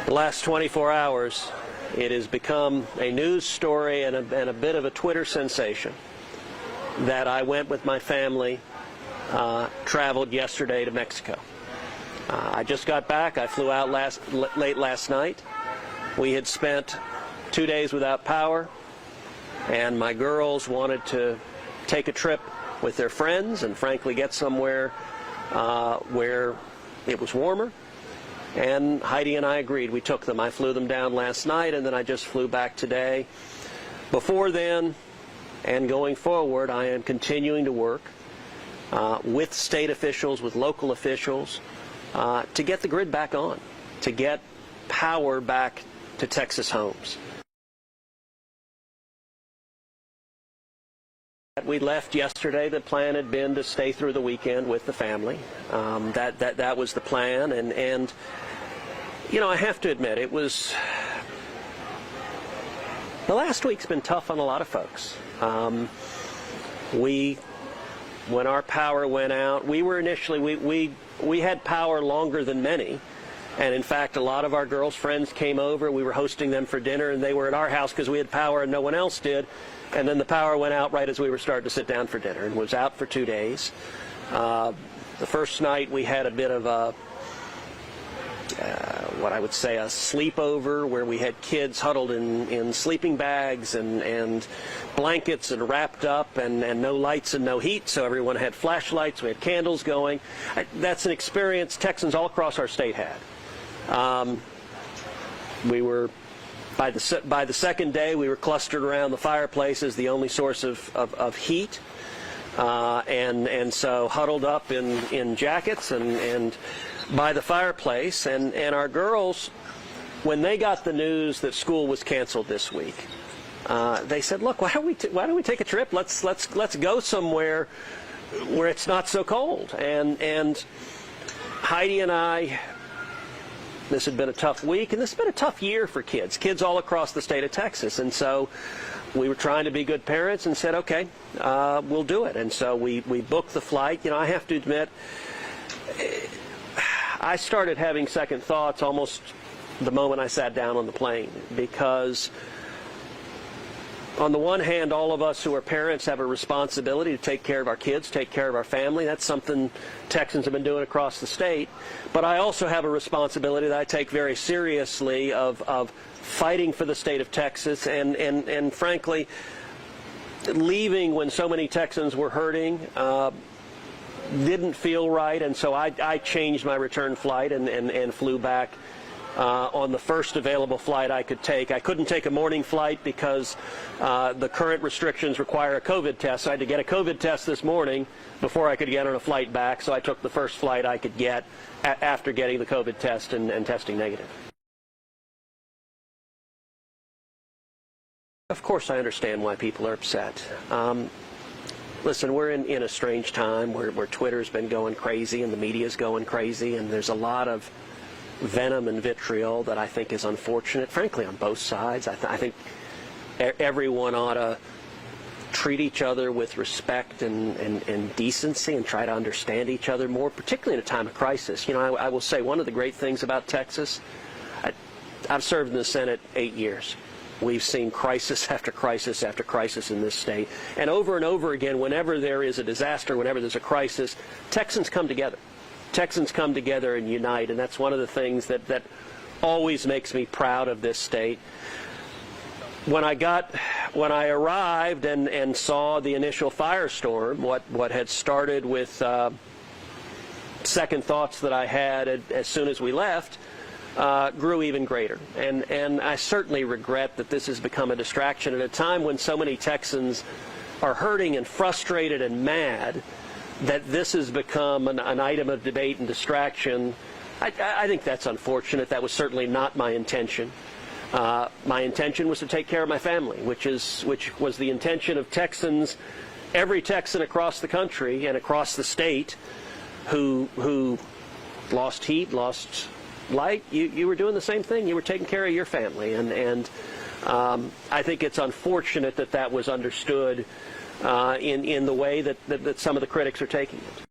The last 24 hours, it has become a news story and a bit of a Twitter sensation that I went with my family, traveled yesterday to Mexico. I just got back. I flew out late last night. We had spent 2 days without power, and my girls wanted to take a trip with their friends and frankly get somewhere where it was warmer. And Heidi and I agreed. We took them. I flew them down last night, and then I just flew back today. Before then, and going forward, I am continuing to work with state officials, with local officials, to get the grid back on, to get power back to Texas homes. We left yesterday. The plan had been to stay through the weekend with the family. That was the plan, and you know, I have to admit, it was, the last week's been tough on a lot of folks. When our power went out, we were initially, we had power longer than many. And in fact, a lot of our girls' friends came over. We were hosting them for dinner, and they were at our house because we had power and no one else did. And then the power went out right as we were starting to sit down for dinner, and was out for 2 days. The first night we had a bit of a, what I would say, a sleepover, where we had kids huddled in sleeping bags and blankets and wrapped up, and no lights and no heat, so everyone had flashlights. We had candles going. That's an experience Texans all across our state had. We were, by the second day, we were clustered around the fireplace as the only source of heat, and so huddled up in jackets and by the fireplace. And our girls, when they got the news that school was canceled this week, they said, "Look, why don't we take a trip? Let's go somewhere where it's not so cold." And Heidi and I, this had been a tough week, and this has been a tough year for kids all across the state of Texas. And so we were trying to be good parents and said, okay, we'll do it. And so we booked the flight. You know, I have to admit, I started having second thoughts almost the moment I sat down on the plane, because on the one hand, all of us who are parents have a responsibility to take care of our kids, take care of our family. That's something Texans have been doing across the state. But I also have a responsibility that I take very seriously of fighting for the state of Texas and frankly, leaving when so many Texans were hurting didn't feel right. And so I changed my return flight and flew back on the first available flight I could take. I couldn't take a morning flight because the current restrictions require a COVID test. So I had to get a COVID test this morning before I could get on a flight back. So I took the first flight I could get after getting the COVID test and testing negative. Of course, I understand why people are upset. Listen, we're in a strange time where Twitter's been going crazy and the media's going crazy, and there's a lot of venom and vitriol that I think is unfortunate, frankly, on both sides. I think everyone ought to treat each other with respect and decency and try to understand each other more, particularly in a time of crisis. You know, I will say one of the great things about Texas, I've served in the Senate 8 years. We've seen crisis after crisis after crisis in this state. And over again, whenever there is a disaster, whenever there's a crisis, Texans come together. Texans come together and unite, and that's one of the things that always makes me proud of this state. When I arrived and saw the initial firestorm, what had started with second thoughts that I had as soon as we left, grew even greater. And I certainly regret that this has become a distraction at a time when so many Texans are hurting and frustrated and mad, that this has become an item of debate and distraction. I think that's unfortunate. That was certainly not my intention. My intention was to take care of my family, which was the intention of Texans, every Texan across the country and across the state who lost heat, lost light. You were doing the same thing. You were taking care of your family, and I think it's unfortunate that was understood in the way that some of the critics are taking it.